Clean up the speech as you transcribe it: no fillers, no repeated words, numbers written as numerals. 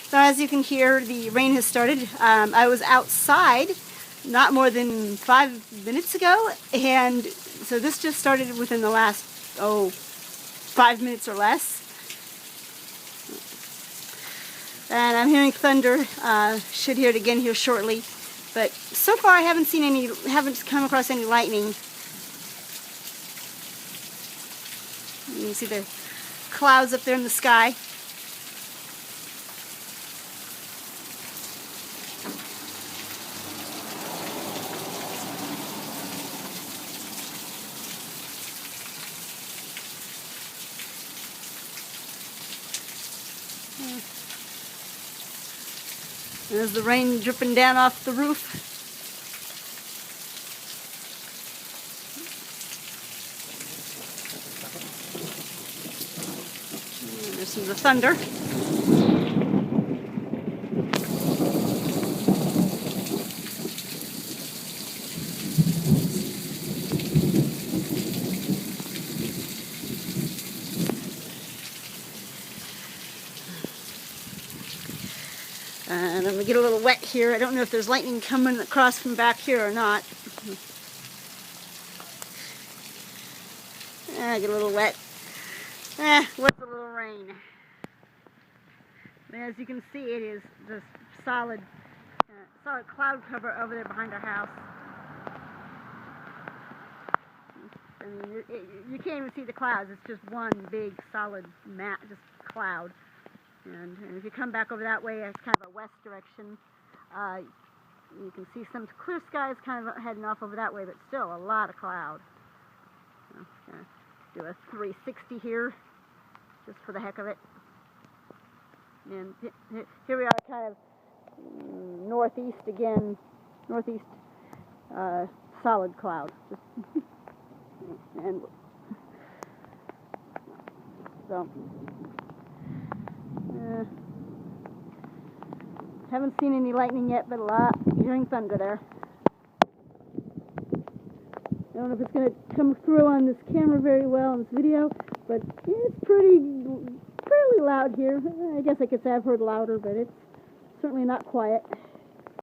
So as you can hear, the rain has started. I was outside not more than 5 minutes ago, and so this just started within the last, 5 minutes or less. And I'm hearing thunder. Should hear it again here shortly. But so far I haven't come across any lightning. You can see the clouds up there in the sky. There's the rain dripping down off the roof. And there's some of the thunder. And I'm going to get a little wet here. I don't know if there's lightning coming across from back here or not. I get a little wet. What's a little rain? As you can see, it is just solid cloud cover over there behind our house. I mean, you can't even see the clouds. It's just one big solid mat, just cloud. And if you come back over that way, it's kind of a west direction. You can see some clear skies kind of heading off over that way, but still a lot of cloud. I'm going to do a 360 here, just for the heck of it. And here we are, kind of northeast again, northeast solid cloud. And so. Haven't seen any lightning yet, but a lot. Hearing thunder there. I don't know if it's going to come through on this camera very well in this video, but it's fairly loud here. I guess I could say I've heard louder, but it's certainly not quiet.